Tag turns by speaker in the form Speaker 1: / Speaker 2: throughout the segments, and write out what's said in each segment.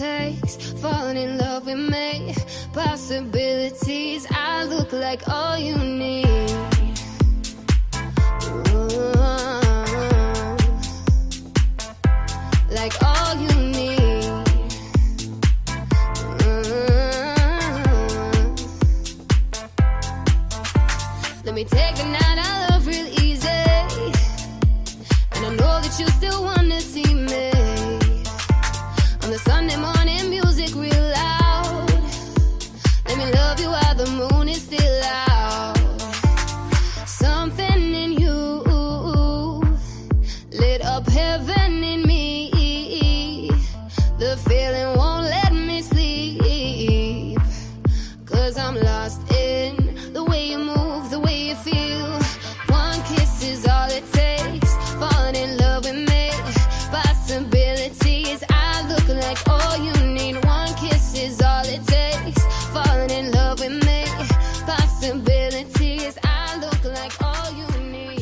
Speaker 1: takes. Falling in love with me, possibilities. I look like all you need. Ooh, like all you need. Let me take the night I love real easy, and I know that you still wanna see me. On the Sunday morning, music real loud. Let me love you while the moon is still out. Something in you lit up heaven in me. The feeling won't let me sleep, 'cause I'm lost in the way you move, the way you feel. One kiss is all it takes. Falling in love with me, possibilities. I look like all you need. One kiss is all it takes. Falling in love with me, possibilities. I look like all you need.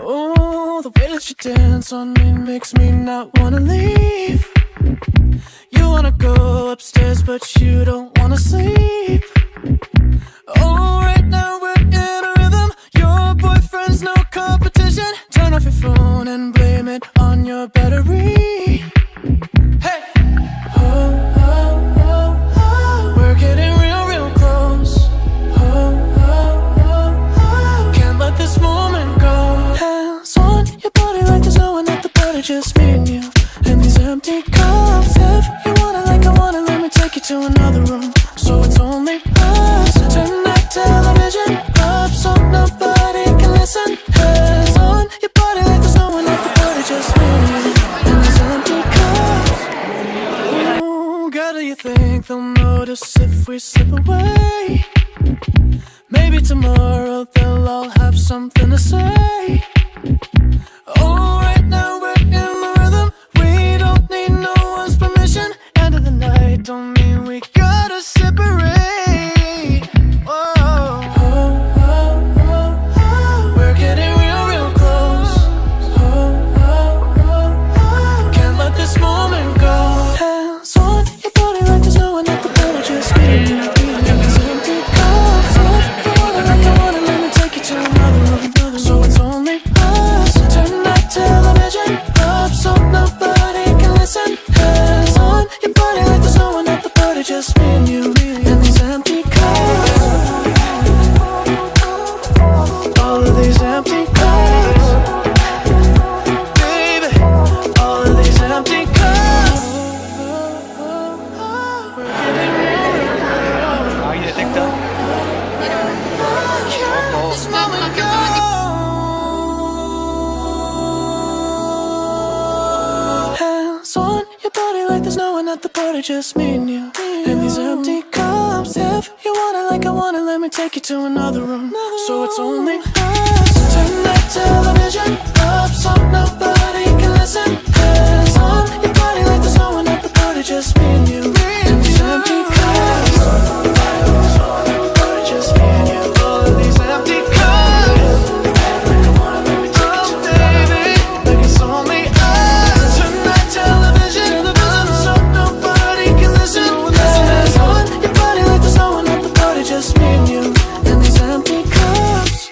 Speaker 2: Oh, the way that you dance on me makes me not wanna leave. You wanna go upstairs, but you don't wanna sleep. Oh, right now we're in a rhythm. Your boyfriend's no competition. Turn off your phone and blame it on your battery. Hey! Oh, oh, oh, oh. We're getting real, real close. Oh, oh, oh, oh. Can't let this moment go. Hands on your body like there's no one at the party, just me and you. And these empty cups. If you wanna like I wanna, let me take you to another room. So it's only us. Turn that television up so nobody can listen. Hands on your body like there's no one at the party, just me and you. And these empty cups. Ooh, girl, do you think they'll notice if we slip away? Maybe tomorrow they'll all have something to say. Oh, right now we're in the rhythm. We don't need no one's permission. End of the night don't mean we gotta separate. Oh, oh, oh, oh, oh. We're getting real, real close. party, just me and you. And these empty cups. If you want it like I want it, let me take you to another room. So it's only us. Turn that television up so nobody can listen. 'Cause on your body like there's no one at the party, just me and you. And these empty cups. Just me and you. All of these empty cups. Oh baby, like it's only us. Turn that television up so nobody can listen. 'Cause on your body like there's no one at the party, just me and you. And these empty cups.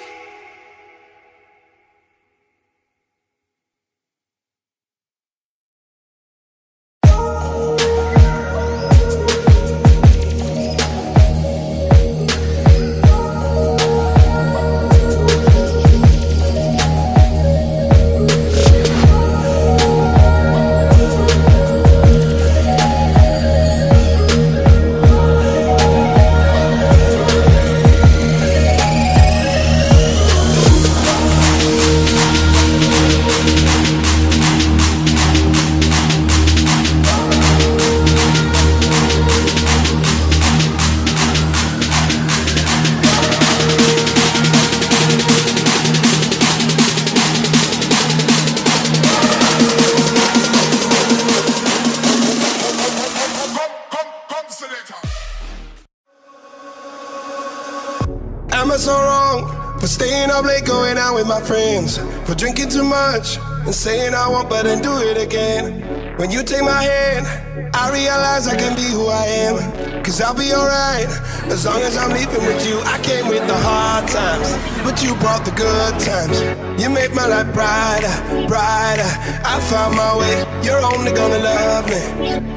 Speaker 3: Am I so wrong for staying up late, going out with my friends, for drinking too much and saying I won't, but then do it again? When you take my hand, I realize I can be who I am. 'Cause I'll be alright as long as I'm leaving with you. I came with the hard times, but you brought the good times. You made my life brighter, brighter. I found my way. You're only gonna love me.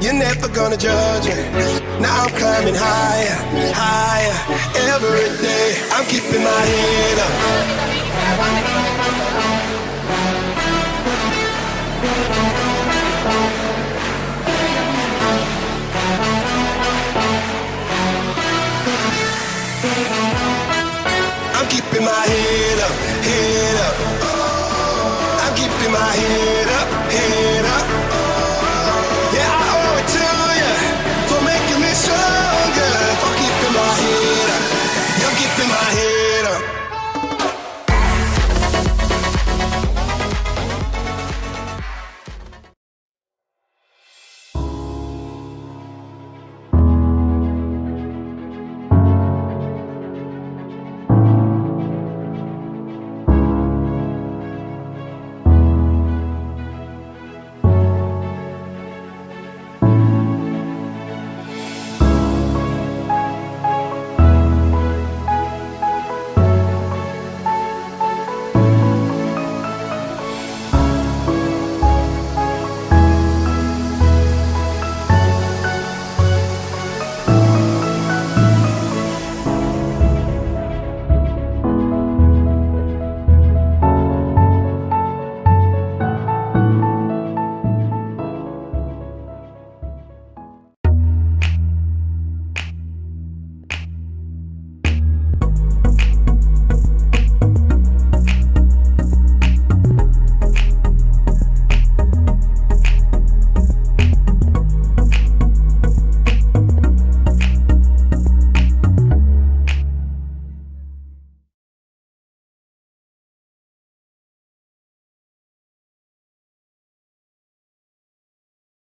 Speaker 3: You're never gonna judge me. Now I'm climbing higher, higher. Every day I'm keeping my head up. I'm keeping my head up, head up. I'm keeping my head up, head up.